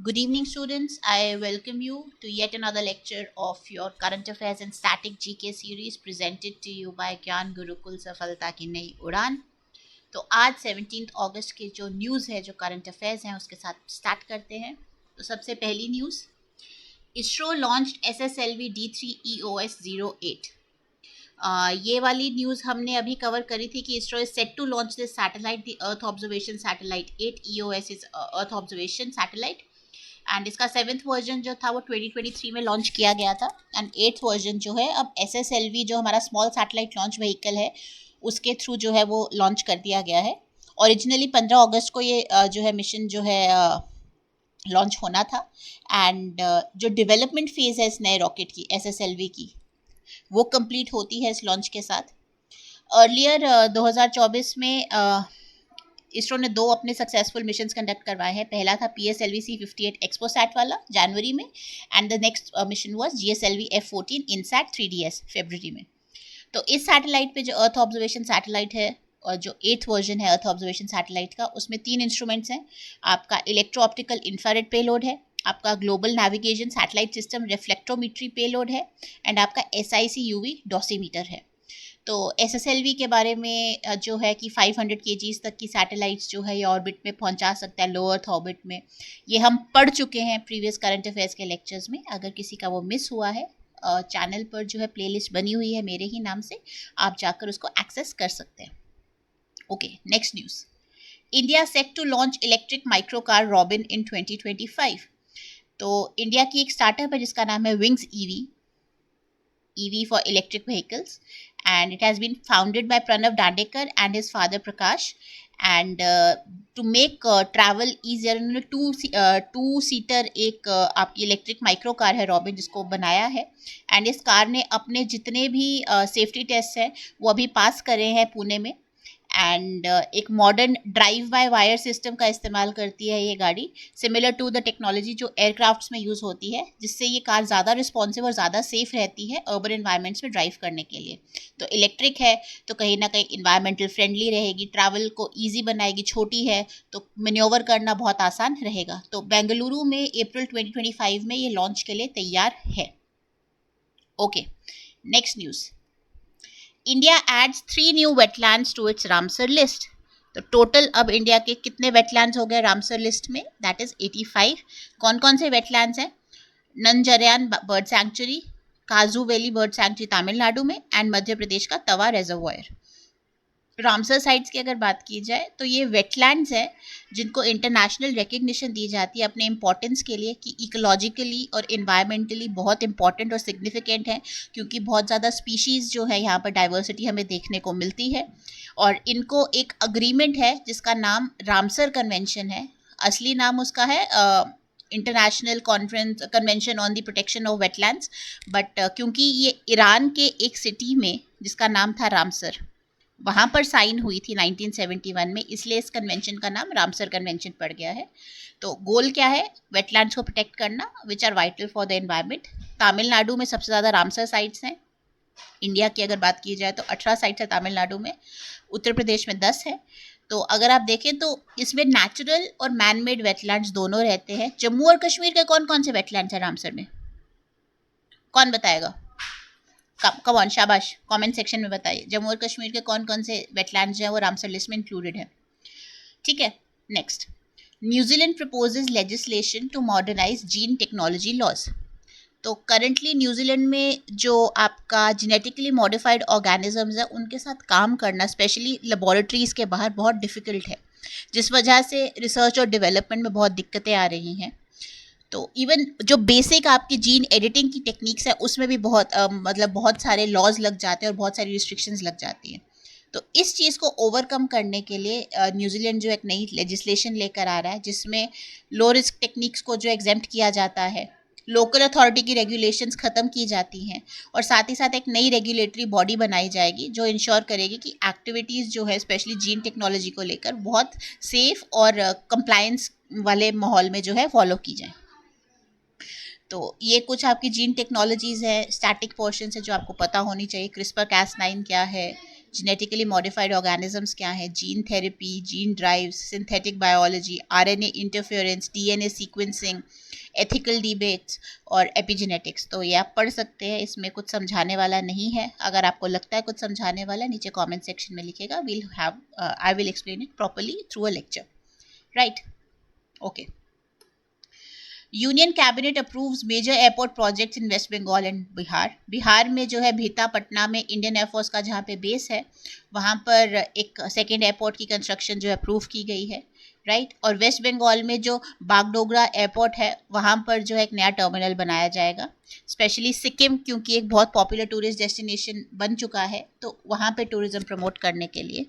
Good evening, students. I welcome you to yet another lecture of your Current Affairs and Static GK series presented to you by ज्ञान गुरुकुल सफलता की नई उड़ान। तो आज 17 अगस्त के जो न्यूज़ है, जो करंट अफेयर्स हैं, उसके साथ स्टार्ट करते हैं। तो सबसे पहली news, ISRO launched SSLV D3 EOS-08। ये वाली न्यूज़ हमने अभी कवर करी थी कि ISRO is set to launch this satellite, the earth observation satellite 8। EOS is earth observation satellite, and इसका 7th वर्जन जो था वो 2023 में लॉन्च किया गया था। एंड 8th वर्जन जो है अब SSLV जो हमारा स्मॉल सैटेलाइट लॉन्च व्हीकल है उसके थ्रू जो है वो लॉन्च कर दिया गया है। ओरिजिनली 15 अगस्त को ये जो है मिशन जो है लॉन्च होना था। एंड जो डेवलपमेंट फेज़ है इस नए रॉकेट की, SSLV की, वो कंप्लीट होती है इस लॉन्च के साथ। अर्लियर 2024 में इसरो ने 2 अपने सक्सेसफुल मिशंस कंडक्ट करवाए हैं। पहला था PSLV C58 एक्सपोसैट वाला जनवरी में, and the next mission was GSLV F14 INSAT 3DS फरवरी में। तो इस सैटेलाइट पे जो अर्थ ऑब्जर्वेशन सैटेलाइट है और जो 8th वर्जन है अर्थ ऑब्जर्वेशन सैटेलाइट का, उसमें 3 इंस्ट्रूमेंट्स हैं। आपका इलेक्ट्रो ऑप्टिकल इंफ्रारेड पेलोड है, आपका global navigation satellite system reflectometry payload है, एंड आपका SIC UV डॉसीमीटर है। तो SSLV के बारे में जो है कि 500 kgs तक की सैटेलाइट्स जो है ये ऑर्बिट में पहुंचा सकता है, लो अर्थ ऑर्बिट में। ये हम पढ़ चुके हैं प्रीवियस करंट अफेयर्स के लेक्चर्स में। अगर किसी का वो मिस हुआ है, चैनल पर जो है प्लेलिस्ट बनी हुई है मेरे ही नाम से, आप जाकर उसको एक्सेस कर सकते हैं। Okay, next news, India set to launch electric micro car Robin in 2025। तो इंडिया की एक स्टार्टअप है जिसका नाम है wings EV for electric vehicles, and it has been founded by Pranav Dandekar and his father Prakash, and to make travel easier, उन्होंने two seater एक आपकी इलेक्ट्रिक माइक्रो कार है रॉबिन जिसको बनाया है। एंड इस कार ने अपने जितने भी सेफ्टी टेस्ट हैं वो अभी पास करे हैं पुणे में। एंड एक modern drive by wire system का इस्तेमाल करती है ये गाड़ी, सिमिलर टू द टेक्नोलॉजी जो एयरक्राफ्ट्स में यूज़ होती है, जिससे ये कार ज़्यादा रिस्पॉन्सिव और ज़्यादा सेफ रहती है अर्बन इन्वायरमेंट्स में ड्राइव करने के लिए। तो इलेक्ट्रिक है तो कहीं ना कहीं इन्वायरमेंटल फ्रेंडली रहेगी, ट्रैवल को ईजी बनाएगी, छोटी है तो मैन्योवर करना बहुत आसान रहेगा। तो बेंगलुरु में अप्रैल 2025 में ये लॉन्च के लिए तैयार है। Okay, next news, India adds 3 new wetlands to its Ramsar list. तो टोटल अब इंडिया के कितने वेटलैंड्स हो गए रामसर लिस्ट में? That is 85। कौन कौन से वेटलैंड्स हैं? Nanjarayan bird sanctuary, Kazhuveli bird sanctuary Tamil Nadu में, एंड मध्य प्रदेश का तवा रिजर्वायर। रामसर साइट्स की अगर बात की जाए तो ये वेटलैंड्स हैं जिनको इंटरनेशनल रिकग्निशन दी जाती है अपने इम्पोर्टेंस के लिए कि इकोलॉजिकली और इन्वायरमेंटली बहुत इंपॉर्टेंट और सिग्निफिकेंट है, क्योंकि बहुत ज़्यादा स्पीशीज़ जो है यहाँ पर डाइवर्सिटी हमें देखने को मिलती है। और इनको एक अग्रीमेंट है जिसका नाम रामसर कन्वेंशन है। असली नाम उसका है international convention on the protection of wetlands, but क्योंकि ये ईरान के एक सिटी में जिसका नाम था रामसर, वहाँ पर साइन हुई थी 1971 में, इसलिए इस कन्वेंशन का नाम रामसर कन्वेंशन पड़ गया है। तो गोल क्या है? वेटलैंड्स को प्रोटेक्ट करना which are vital for the environment. Tamil Nadu में सबसे ज़्यादा रामसर साइट्स हैं। इंडिया की अगर बात की जाए तो 18 साइट्स है तमिलनाडु में, उत्तर प्रदेश में 10 है। तो अगर आप देखें तो इसमें नेचुरल और मैन मेड वेटलैंड्स दोनों रहते हैं। जम्मू और कश्मीर के कौन कौन से वेटलैंड्स हैं रामसर में? कौन बताएगा? कम ऑन, शाबाश, कमेंट सेक्शन में बताइए जम्मू और कश्मीर के कौन कौन से वेटलैंड्स जो है वो रामसर लिस्ट में इंक्लूडेड है। ठीक है, next, New Zealand proposes legislation to modernise gene technology laws. तो करंटली न्यूजीलैंड में जो आपका जेनेटिकली मॉडिफाइड ऑर्गेनिजम्स है उनके साथ काम करना स्पेशली लेबोरेटरीज के बाहर बहुत डिफ़िकल्ट है, जिस वजह से रिसर्च और डेवलपमेंट में बहुत दिक्कतें आ रही हैं। तो इवन जो बेसिक आपकी जीन एडिटिंग की टेक्निक्स है उसमें भी बहुत सारे लॉज लग जाते हैं और बहुत सारी रिस्ट्रिक्शंस लग जाती हैं। तो इस चीज़ को ओवरकम करने के लिए न्यूजीलैंड जो एक नई लेजिस्लेशन लेकर आ रहा है जिसमें लो रिस्क टेक्निक्स को जो एग्जेम्प्ट किया जाता है, लोकल अथॉरिटी की रेगुलेशंस ख़त्म की जाती हैं, और साथ ही साथ एक नई रेगुलेटरी बॉडी बनाई जाएगी जो इंश्योर करेगी कि एक्टिविटीज़ जो है स्पेशली जीन टेक्नोलॉजी को लेकर बहुत सेफ और कंप्लायंस वाले माहौल में जो है फॉलो की जाए। तो ये कुछ आपकी जीन टेक्नोलॉजीज़ है, स्टैटिक पोर्शन है जो आपको पता होनी चाहिए। क्रिस्पर Cas9 क्या है, जेनेटिकली मॉडिफाइड ऑर्गेनिजम्स क्या है, gene therapy, gene drives, synthetic biology, RNA interference, DNA sequencing, ethical debates और एपिजेनेटिक्स। तो ये आप पढ़ सकते हैं, इसमें कुछ समझाने वाला नहीं है। अगर आपको लगता है कुछ समझाने वाला, नीचे कमेंट सेक्शन में लिखेगा, I will explain it properly through a lecture, right? Okay. Union cabinet approves major airport projects in West Bengal and Bihar. Bihar में जो है भीता पटना में इंडियन एयरफोर्स का जहाँ पे बेस है, वहाँ पर एक सेकेंड एयरपोर्ट की कंस्ट्रक्शन जो है अप्रूव की गई है, राइट? और वेस्ट बंगाल में जो बागडोगरा एयरपोर्ट है, वहाँ पर जो है एक नया टर्मिनल बनाया जाएगा, स्पेशली सिक्किम, क्योंकि एक बहुत पॉपुलर टूरिस्ट डेस्टिनेशन बन चुका है, तो वहाँ पे टूरिज्म प्रमोट करने के लिए।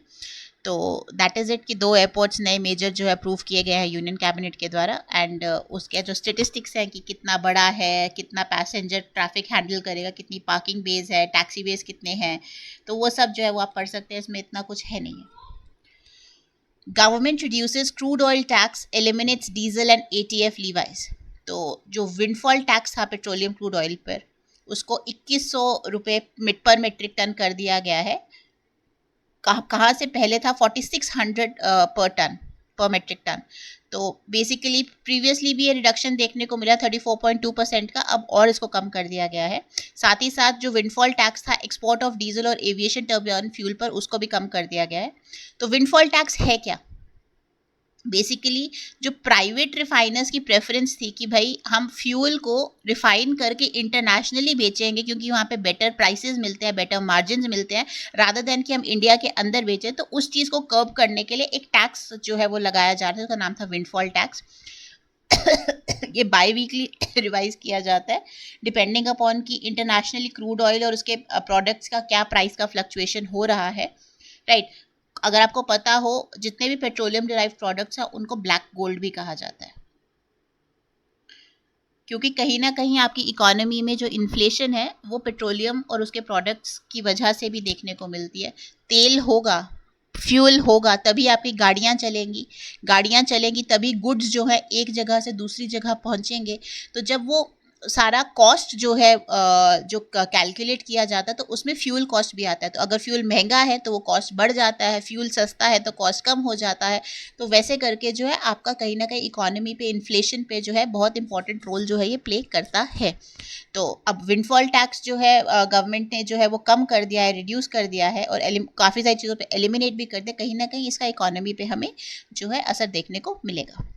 तो दैट इज़ इट कि 2 एयरपोर्ट्स नए मेजर जो है अप्रूव किए गए हैं यूनियन कैबिनेट के द्वारा। एंड उसके जो स्टेटिस्टिक्स हैं कि कितना बड़ा है, कितना पैसेंजर ट्रैफिक हैंडल करेगा, कितनी पार्किंग बेस है, टैक्सी बेस कितने हैं, तो वो सब जो है वो आप पढ़ सकते हैं, इसमें इतना कुछ है नहीं है। Government reduces crude oil tax, eliminates diesel and ETF Levi's. तो जो विंडफॉल टैक्स था पेट्रोलियम क्रूड ऑयल पर, उसको 2100 रुपये पर मेट्रिक टन कर दिया गया है। कहाँ से पहले था 4600 पर मेट्रिक टन। तो बेसिकली प्रीवियसली भी ये रिडक्शन देखने को मिला 34.2% का, अब और इसको कम कर दिया गया है। साथ ही साथ जो विंडफॉल टैक्स था एक्सपोर्ट ऑफ डीजल और एविएशन टर्बाइन फ्यूल पर, उसको भी कम कर दिया गया है। तो विंडफॉल टैक्स है क्या? बेसिकली जो प्राइवेट रिफाइनर्स की प्रेफरेंस थी कि भाई हम फ्यूल को रिफाइन करके इंटरनेशनली बेचेंगे, क्योंकि वहाँ पे बेटर प्राइसेस मिलते हैं, बेटर मार्जिन मिलते हैं, रादर देन कि हम इंडिया के अंदर बेचें, तो उस चीज़ को कर्ब करने के लिए एक टैक्स जो है वो लगाया जा रहा है, उसका नाम था विंडफॉल टैक्स। ये बाई वीकली रिवाइज किया जाता है डिपेंडिंग अपॉन कि इंटरनेशनली क्रूड ऑयल और उसके प्रोडक्ट्स का क्या प्राइस का फ्लक्चुएशन हो रहा है, राइट? अगर आपको पता हो, जितने भी पेट्रोलियम डिराइव्ड प्रोडक्ट्स हैं उनको ब्लैक गोल्ड भी कहा जाता है, क्योंकि कहीं ना कहीं आपकी इकोनॉमी में जो इन्फ्लेशन है वो पेट्रोलियम और उसके प्रोडक्ट्स की वजह से भी देखने को मिलती है। तेल होगा, फ्यूल होगा, तभी आपकी गाड़ियाँ चलेंगी तभी गुड्स जो है एक जगह से दूसरी जगह पहुँचेंगे। तो जब वो सारा कॉस्ट जो है जो कैलकुलेट किया जाता है, तो उसमें फ्यूल कॉस्ट भी आता है। तो अगर फ्यूल महंगा है तो वो कॉस्ट बढ़ जाता है, फ्यूल सस्ता है तो कॉस्ट कम हो जाता है। तो वैसे करके जो है आपका कहीं ना कहीं इकोनॉमी पे, इन्फ्लेशन पे जो है बहुत इंपॉर्टेंट रोल जो है ये प्ले करता है। तो अब विंडफॉल टैक्स जो है गवर्नमेंट ने जो है वो कम कर दिया है, रिड्यूस कर दिया है, और काफ़ी सारी चीज़ों पे एलिमिनेट भी कर दिया। कहीं ना कहीं इसका इकोनॉमी पे हमें जो है असर देखने को मिलेगा।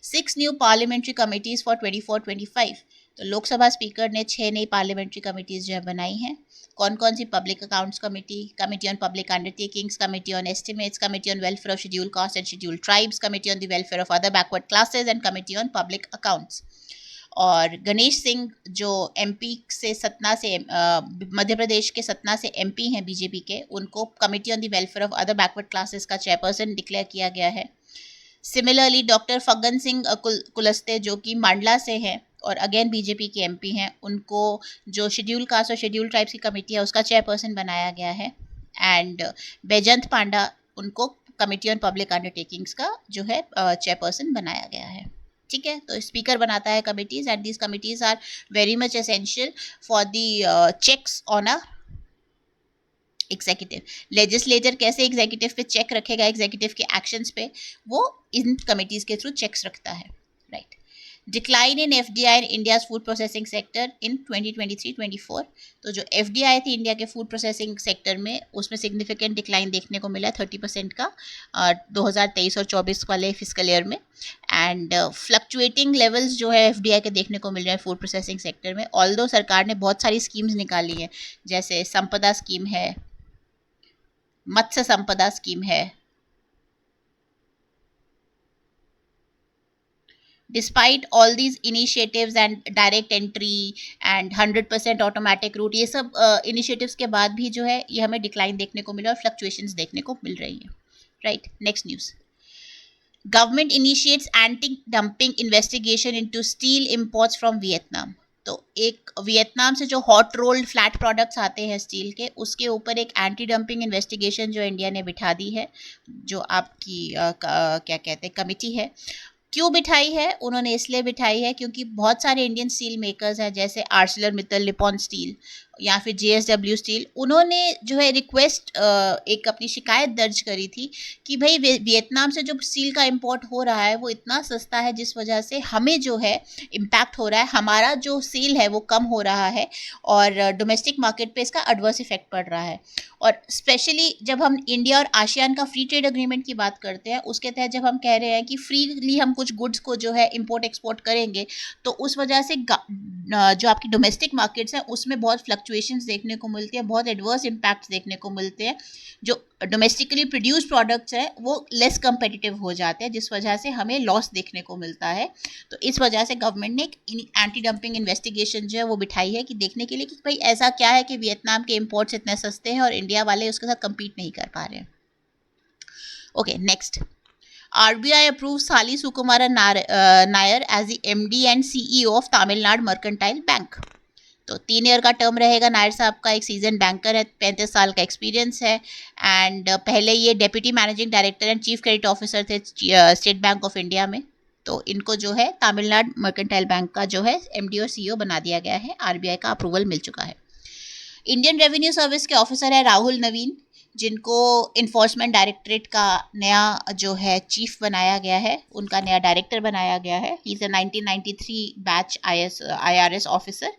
6 न्यू पार्लियामेंट्री कमिटीज़ फॉर 24-25। तो लोकसभा स्पीकर ने 6 नई पार्लियामेंट्री कमिटीज़ जो है बनाई हैं। कौन कौन सी? Public accounts committee, committee on public undertakings, committee on estimates, committee on welfare of schedule caste and schedule tribes, committee on the welfare of other backward classes and committee on public accounts. और गणेश सिंह जो MP से सतना से मध्य प्रदेश के सतना से MP हैं BJP के, उनको committee on the welfare of other backward classes का चेयरपर्सन डिक्लेयर किया गया है। सिमिलरली डॉक्टर फग्गन सिंह कुलस्ते जो कि मांडला से हैं और अगेन बीजेपी के एमपी हैं, उनको जो शेड्यूल कास्ट और शेड्यूल ट्राइब्स की कमेटी है उसका चेयरपर्सन बनाया गया है। एंड बैजंत पांडा, उनको कमेटी ऑन पब्लिक अंडरटेकिंग्स का जो है चेयरपर्सन बनाया गया है। ठीक है, तो स्पीकर बनाता है committees, and these committees are very much essential for the checks on a executive. Legislator कैसे एग्जीक्यूटिव पे चेक रखेगा, एग्जीक्यूटिव के एक्शंस पे, वो इन कमिटीज़ के थ्रू चेक्स रखता है, right? Decline in FDI in India's food processing sector in 2023-24। तो जो एफडीआई थी इंडिया के फूड प्रोसेसिंग सेक्टर में, उसमें सिग्निफिकेंट डिक्लाइन देखने को मिला 30% का 2023 और 24 वाले फिजिकल ईयर में। एंड फ्लक्चुएटिंग लेवल्स जो है एफडीआई के देखने को मिल रहे हैं फूड प्रोसेसिंग सेक्टर में। ऑल्दो सरकार ने बहुत सारी स्कीम्स निकाली हैं, जैसे संपदा स्कीम है, मत्स्य संपदा स्कीम है। Despite all these initiatives and direct entry and 100% automatic route, ये सब इनिशिएटिव्स के बाद भी जो है ये हमें डिक्लाइन देखने को मिला और फ्लक्चुएशंस देखने को मिल रही है, right? Next news. Government initiates anti dumping investigation into steel imports from Vietnam. तो एक वियतनाम से जो हॉट रोल्ड फ्लैट प्रोडक्ट्स आते हैं स्टील के, उसके ऊपर एक एंटी डंपिंग इन्वेस्टिगेशन जो इंडिया ने बिठा दी है, जो आपकी क्या कहते हैं कमिटी है। क्यों बिठाई है? उन्होंने इसलिए बिठाई है क्योंकि बहुत सारे इंडियन स्टील मेकर्स हैं, जैसे आर्सेलर मित्तल, निपॉन स्टील या फिर JSW स्टील, उन्होंने जो है रिक्वेस्ट एक अपनी शिकायत दर्ज करी थी कि भाई वियतनाम से जो स्टील का इंपोर्ट हो रहा है वो इतना सस्ता है जिस वजह से हमें जो है इम्पैक्ट हो रहा है, हमारा जो सेल है वो कम हो रहा है और डोमेस्टिक मार्केट पे इसका एडवर्स इफेक्ट पड़ रहा है। और स्पेशली जब हम इंडिया और आसियान का फ्री ट्रेड एग्रीमेंट की बात करते हैं, उसके तहत जब हम कह रहे हैं कि फ्रीली हम कुछ गुड्स को जो है इम्पोर्ट एक्सपोर्ट करेंगे, तो उस वजह से जो आपकी डोमेस्टिक मार्केट्स हैं उसमें बहुत फ्लक्चुएशंस देखने को मिलती है, बहुत एडवर्स इम्पैक्ट्स देखने को मिलते हैं। जो डोमेस्टिकली प्रोड्यूस प्रोडक्ट्स हैं वो लेस कंपेटिटिव हो जाते हैं, जिस वजह से हमें लॉस देखने को मिलता है। तो इस वजह से गवर्नमेंट ने एक एंटी डंपिंग इन्वेस्टिगेशन जो है वो बिठाई है कि देखने के लिए कि भाई ऐसा क्या है कि वियतनाम के इम्पोर्ट्स इतने सस्ते हैं और इंडिया वाले उसके साथ कम्पीट नहीं कर पा रहे हैं। Okay, next. RBI approved Sali Sukumara Nair as the MD and CEO of Tamil Nadu Mercantile Bank। तो 3 ईयर का टर्म रहेगा। नायर साहब का एक सीजन बैंकर है, 35 साल का एक्सपीरियंस है एंड पहले ये deputy managing director and chief credit officer थे स्टेट बैंक ऑफ इंडिया में। तो इनको जो है तमिलनाडु मर्केंटाइल बैंक का जो है MD और CEO बना दिया गया है, RBI का अप्रूवल मिल चुका है। इंडियन रेवेन्यू सर्विस के ऑफिसर है राहुल नवीन, जिनको इन्फोर्समेंट डायरेक्टरेट का नया जो है चीफ बनाया गया है, उनका नया डायरेक्टर बनाया गया है। He is a 1993 batch IRS officer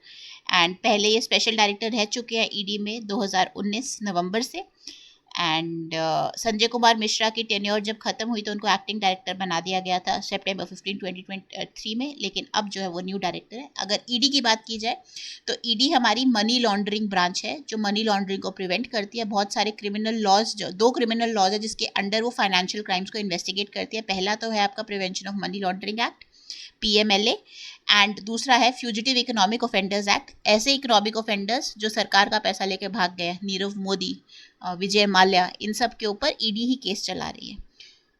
and पहले ये स्पेशल डायरेक्टर रह चुके हैं ED में 2019 नवंबर से। एंड संजय कुमार मिश्रा की टेन्योर जब खत्म हुई तो उनको एक्टिंग डायरेक्टर बना दिया गया था सितंबर 15, 2023 में, लेकिन अब जो है वो न्यू डायरेक्टर है। अगर ED की बात की जाए तो ED हमारी मनी लॉन्ड्रिंग ब्रांच है जो मनी लॉन्ड्रिंग को प्रिवेंट करती है। बहुत सारे क्रिमिनल लॉज, जो 2 क्रिमिनल लॉज है जिसके अंडर वो फाइनेंशियल क्राइम्स को इन्वेस्टिगेट करती है। पहला तो है आपका prevention of money laundering act PMLA and दूसरा है फ्यूजिटिव इकोनॉमिक ऑफेंडर्स एक्ट। ऐसे इकोनॉमिक ऑफेंडर्स जो सरकार का पैसा लेके भाग गए, नीरव मोदी, विजय माल्या, इन सब के ऊपर ED ही केस चला रही है।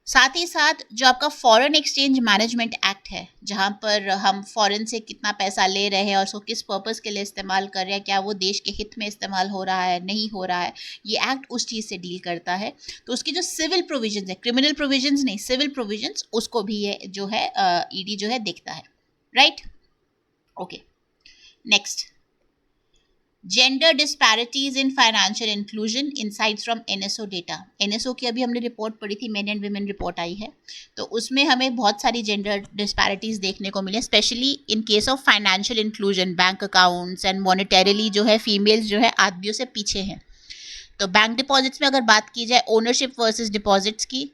साथ ही साथ जो आपका फॉरेन एक्सचेंज मैनेजमेंट एक्ट है, जहाँ पर हम फॉरेन से कितना पैसा ले रहे हैं और उसको किस पर्पज़ के लिए इस्तेमाल कर रहे हैं, क्या वो देश के हित में इस्तेमाल हो रहा है, नहीं हो रहा है, ये एक्ट उस चीज़ से डील करता है। तो उसकी जो सिविल प्रोविजंस है, क्रिमिनल प्रोविजंस नहीं, सिविल प्रोविजंस, उसको भी ये जो है ED जो है देखता है, right. Okay, next. Gender disparities in financial inclusion, insights from NSO data. NSO की अभी हमने रिपोर्ट पढ़ी थी, मेन एंड वीमेन रिपोर्ट आई है, तो उसमें हमें बहुत सारी जेंडर डिस्पैरिटीज देखने को मिले, specially in case of financial inclusion, bank accounts and monetarily जो है फीमेल्स जो है आदमियों से पीछे हैं। तो बैंक डिपॉजिट्स में अगर बात की जाए ओनरशिप वर्सेस डिपॉजिट्स की,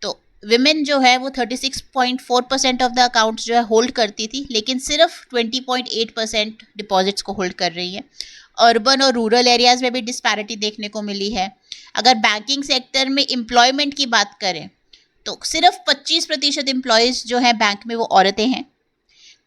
तो विमेन जो है वो 36.4% ऑफ द अकाउंट्स जो है होल्ड करती थी, लेकिन सिर्फ 20.8% डिपॉजिट्स को होल्ड कर रही है। अर्बन और रूरल एरियाज़ में भी डिस्पैरिटी देखने को मिली है। अगर बैंकिंग सेक्टर में एम्प्लॉयमेंट की बात करें तो सिर्फ 25% एम्प्लॉयज़ जो हैं बैंक में वो औरतें हैं।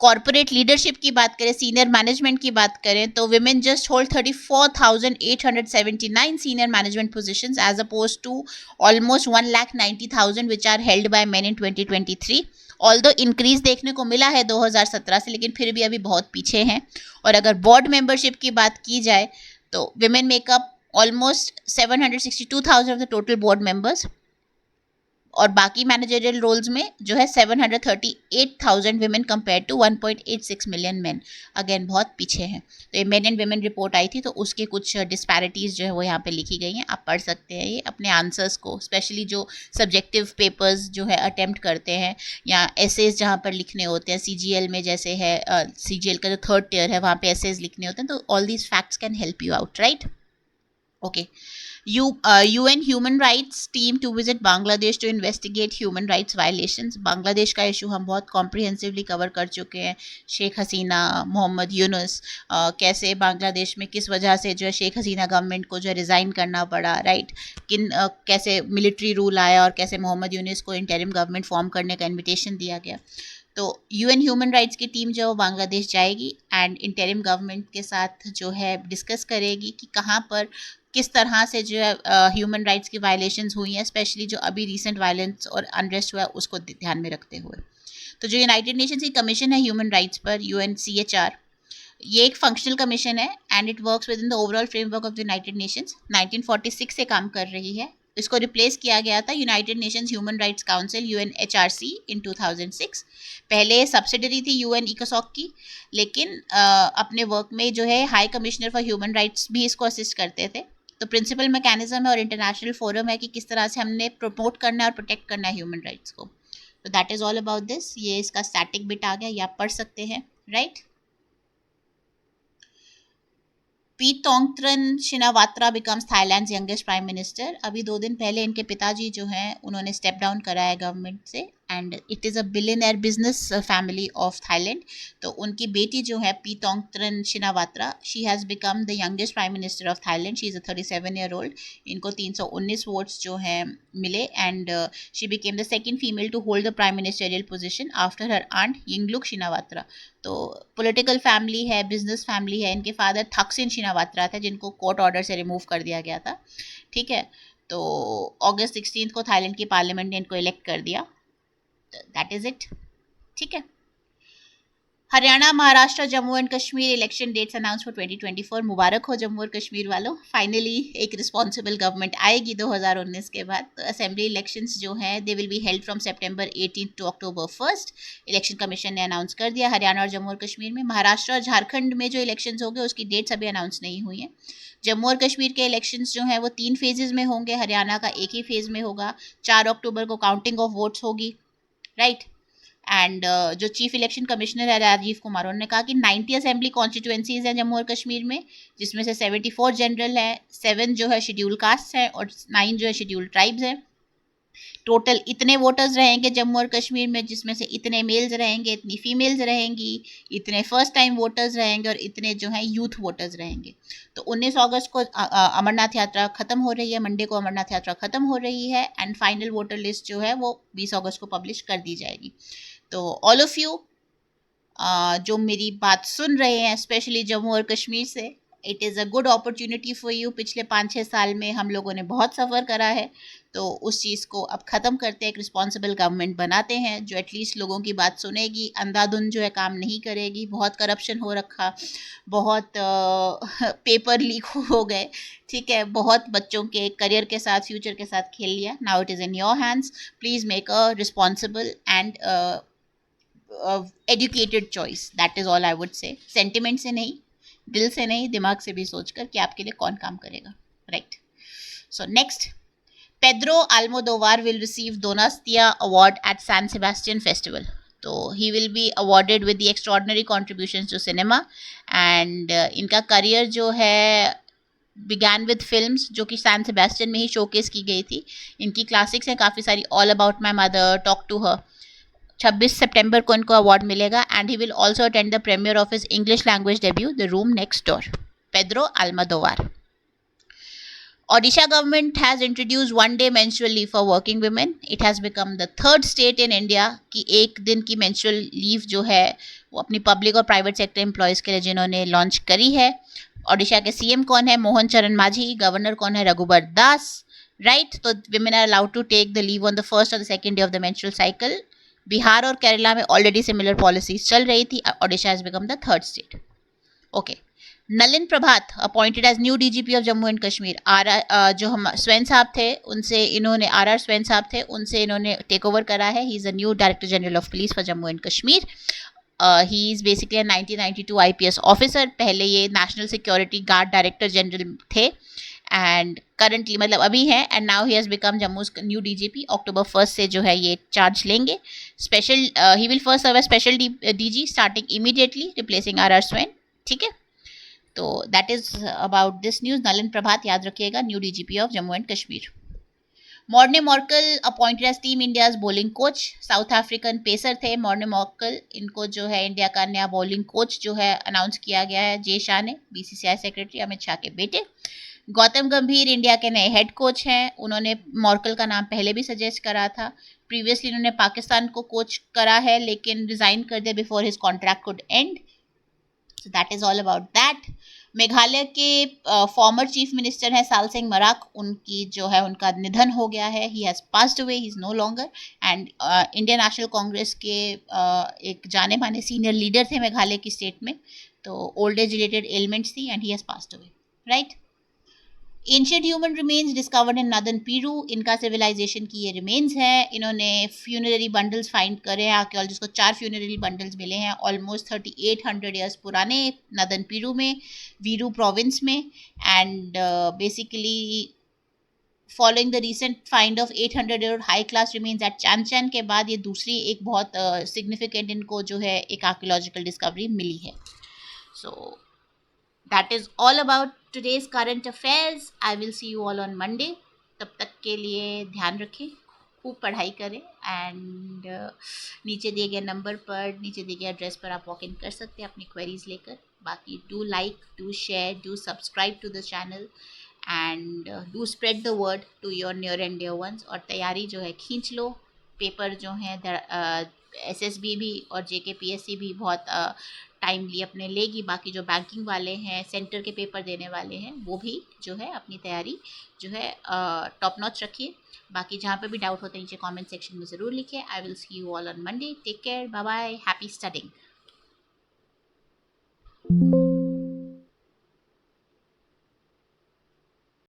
कॉर्पोरेट लीडरशिप की बात करें, सीनियर मैनेजमेंट की बात करें, तो women just hold 34,879 senior management positions as oppose to almost 1,90,000 which are held by men in 2023। Although increase देखने को मिला है 2017 से, लेकिन फिर भी अभी बहुत पीछे हैं। और अगर बोर्ड मेंबरशिप की बात की जाए तो women make up almost 762,000 of the total board members, और बाकी मैनेजरियल रोल्स में जो है 738,000 women compare to 1.86 million man. Again बहुत पीछे हैं। तो ये मेन एंड विमेन रिपोर्ट आई थी, तो उसके कुछ डिस्पैरिटीज़ जो है वो यहाँ पे लिखी गई हैं, आप पढ़ सकते हैं ये अपने आंसर्स को, स्पेशली जो सब्जेक्टिव पेपर्स जो है अटेम्प्ट करते हैं या एसेज जहाँ पर लिखने होते हैं, CGL में जैसे है, CGL का जो 3rd टियर है वहाँ पे एसेज लिखने होते हैं, तो all these facts can help you out, right. Okay. UN human rights team to visit Bangladesh to investigate human rights violations. Bangladesh का इशू हम बहुत कॉम्प्रिहेंसिवली कवर कर चुके हैं। शेख हसीना, मोहम्मद यूनुस, कैसे बांग्लादेश में किस वजह से जो है शेख हसीना गवर्नमेंट को जो है रिज़ाइन करना पड़ा, राइट, कैसे मिलिट्री रूल आया और कैसे मोहम्मद यूनुस को इंटरिम गवर्नमेंट फॉर्म करने का इन्विटेशन दिया गया। तो UN ह्यूमन राइट्स की टीम जो है वो बांग्लादेश जाएगी एंड इंटरिम गवर्नमेंट के साथ जो है डिस्कस करेगी कि कहाँ पर किस तरह से जो है ह्यूमन राइट्स की वायलेशंस हुई हैं, स्पेशली जो अभी रिसेंट वायलेंस और अनरेस्ट हुआ है उसको ध्यान में रखते हुए। तो जो यूनाइटेड नेशंस की कमीशन है ह्यूमन राइट्स पर, UNCHR, ये एक फंक्शनल कमीशन है and it works with in the overall framework of the United Nations. 1946 से काम कर रही है। इसको रिप्लेस किया गया था United Nations human rights council UNHRC इन 2006। पहले सब्सिडरी थी UN इकोसॉक की, लेकिन अपने वर्क में जो है high commissioner for human rights भी इसको असिस्ट करते थे। तो प्रिंसिपल मैकेनिज्म है और इंटरनेशनल फोरम है कि किस तरह से हमने प्रमोट करना है और प्रोटेक्ट करना है ह्यूमन राइट्स को। तो that is all about this. ये इसका स्टैटिक बिट आ गया, ये आप पढ़ सकते हैं, right. Paetongtarn Shinawatra becomes Thailand's youngest prime minister. अभी 2 दिन पहले इनके पिताजी जो हैं उन्होंने स्टेप डाउन करा है गवर्नमेंट से, and it is a billionaire business family of Thailand. तो उनकी बेटी जो है Paetongtarn Shinawatra, she has become the youngest prime minister of Thailand. She is a 37-year-old। इनको 319 वोट्स जो हैं मिले, and she became the second female to hold the prime ministerial position after her aunt Yingluck Shinawatra. तो political family है, business family है। इनके father थक्सिन Shinawatra थे जिनको कोर्ट ऑर्डर से रिमूव कर दिया गया था, ठीक है। तो अगस्त 16 को थाईलैंड की पार्लियामेंट ने इनको इलेक्ट कर दिया। दैट इज इट, ठीक है। Haryana, Maharashtra, Jammu and Kashmir election dates announce for 2024। मुबारक हो जम्मू और कश्मीर वालों, फाइनली एक रिस्पॉन्सिबल गवर्नमेंट आएगी 2019 के बाद। तो असेंबली इलेक्शंस जो हैं they will be held from September 18 to October 1। Election commission ने अनाउंस कर दिया हरियाणा और जम्मू और कश्मीर में। महाराष्ट्र और झारखंड में जो इलेक्शंस होंगे उसकी डेट्स अभी अनाउंस नहीं हुई हैं। जम्मू और कश्मीर के इलेक्शंस जो हैं वो 3 फेजेस में होंगे, हरियाणा का एक ही फेज में होगा। 4 अक्टूबर को काउंटिंग ऑफ वोट्स होगी, राइट। एंड जो चीफ इलेक्शन कमिश्नर है राजीव कुमार, उन्होंने कहा कि 90 असेंबली कॉन्स्टिट्यूएंसीज हैं जम्मू और कश्मीर में, जिसमें से 74 जनरल है, 7 जो है शेड्यूल कास्ट हैं और 9 जो है शेड्यूल ट्राइब्स हैं। टोटल इतने वोटर्स रहेंगे जम्मू और कश्मीर में, जिसमें से इतने मेल्स रहेंगे, इतनी फीमेल्स रहेंगी, इतने फर्स्ट टाइम वोटर्स रहेंगे और इतने जो हैं यूथ वोटर्स रहेंगे। तो 19 अगस्त को अमरनाथ यात्रा खत्म हो रही है, मंडे को अमरनाथ यात्रा खत्म हो रही है, एंड फाइनल वोटर लिस्ट जो है वो 20 अगस्त को पब्लिश कर दी जाएगी। तो ऑल ऑफ यू जो मेरी बात सुन रहे हैं स्पेशली जम्मू और कश्मीर से, it is a good opportunity for you. पिछले 5-6 साल में हम लोगों ने बहुत सफ़र करा है, तो उस चीज़ को अब ख़त्म करते हैं, एक रिस्पॉन्सिबल गवर्नमेंट बनाते हैं जो एटलीस्ट लोगों की बात सुनेगी, अंधाधुंध जो है काम नहीं करेगी। बहुत करप्शन हो रखा, बहुत पेपर लीक हो गए, ठीक है, बहुत बच्चों के करियर के साथ, फ्यूचर के साथ खेल लिया। Now it is in your hands. Please make a responsible and educated choice. That is all I would say. Sentiment से नहीं, दिल से नहीं, दिमाग से भी सोचकर कि आपके लिए कौन काम करेगा, right. So next, Pedro Almodovar will receive Donostia award at San Sebastian festival. तो he will be awarded with the extraordinary contributions to cinema, and इनका करियर जो है बिगैन विद फिल्म्स जो कि सैन सेबास्टियन में ही शोकेस की गई थी। इनकी क्लासिक्स हैं काफ़ी सारी, All About My Mother, Talk to Her. 26 सितंबर को इनको अवार्ड मिलेगा, and he will also attend the premiere of his English language debut The Room Next Door. Pedro Almodovar. Odisha government has introduced 1 day menstrual leave for working women. It has become the 3rd state in India कि 1 दिन की menstrual leave जो है वो अपनी public और private sector employees के लिए जिन्होंने लॉन्च करी है। ओडिशा के सीएम कौन है? मोहन चरण मांझी। गवर्नर कौन है? रघुबर दास, राइट। तो women are allowed to take the leave on the first or the second day of the menstrual cycle. Bihar और केरला में ऑलरेडी सिमिलर पॉलिसीज चल रही थी। Odisha has become the 3rd state. Okay. Nalin Prabhat appointed as new DGP of Jammu and Kashmir. जो हम स्वयं साहब थे उनसे इन्होंने, RR स्वयं साहब थे, उनसे इन्होंने टेक ओवर करा है। He is a new director general of police for Jammu and Kashmir. He is basically 1992 IPS officer. पहले ये national security guard director general थे, एंड करंटली मतलब अभी हैं, and now he has become Jammu new DGP। October 1 से जो है ये चार्ज लेंगे। Special he will first serve as special DG starting immediately replacing RR स्वयं, ठीक है। तो that is about this news. Nalin Prabhat याद रखिएगा, new DGP of Jammu and Kashmir. Morne Morkel appointed as team India's bowling coach. South African pacer थे Morne Morkel, इनको जो है इंडिया का नया बॉलिंग कोच जो है अनाउंस किया गया है जय शाह ने, BCCI सेक्रेटरी अमित शाह के बेटे। गौतम गंभीर इंडिया के नए हेड कोच हैं। उन्होंने मॉर्कल का नाम पहले भी सजेस्ट करा था। प्रीवियसली इन्होंने पाकिस्तान को कोच करा है, लेकिन रिजाइन कर दिया before his contract could and. So that is all about that. Meghalaya के फॉर्मर चीफ मिनिस्टर हैं साल सिंह मराक, उनकी जो है उनका निधन हो गया है। He has passed away, he is no longer. And Indian National Congress के एक जाने माने सीनियर लीडर थे मेघालय की स्टेट में। तो ओल्ड एज रिलेटेड एलिमेंट्स थी, and he has passed away, right. Ancient human remains discovered in northern Peru, Inca civilization की ये रिमेन्स है। इन्होंने फ्यूनररी बंडल्स फाइंड करे हैं, आर्कियोलॉजिस्ट को 4 फ्यूनररी बंडल्स मिले हैं ऑलमोस्ट 3800 ईयर्स पुराने, नॉर्दर्न पीरू में, वीरू प्रोविंस में। And basically following the recent find of 800 year high class remains at Chan Chan के बाद ये दूसरी एक बहुत सिग्निफिकेंट इनको जो है एक आर्कियोलॉजिकल डिस्कवरी मिली है। सो that is all about today's current affairs. I will see you all on Monday. तब तक के लिए ध्यान रखें, खूब पढ़ाई करें एंड नीचे दिए गए नंबर पर, नीचे दिए गए एड्रेस पर आप वॉक इन कर सकते हैं अपनी क्वेरीज लेकर। बाकी do like, do share, do subscribe to the channel and do spread the word to your near and dear ones. और तैयारी जो है खींच लो, पेपर जो है SSB भी और JKPSC भी बहुत टाइमली अपने लेगी। बाकी जो बैंकिंग वाले हैं, सेंटर के पेपर देने वाले हैं, वो भी जो है अपनी तैयारी जो है टॉप नॉच रखिए। बाकी जहाँ पे भी डाउट होते हैं नीचे कमेंट सेक्शन में ज़रूर लिखिए। I will see you all on Monday. Take care, bye bye, happy studying.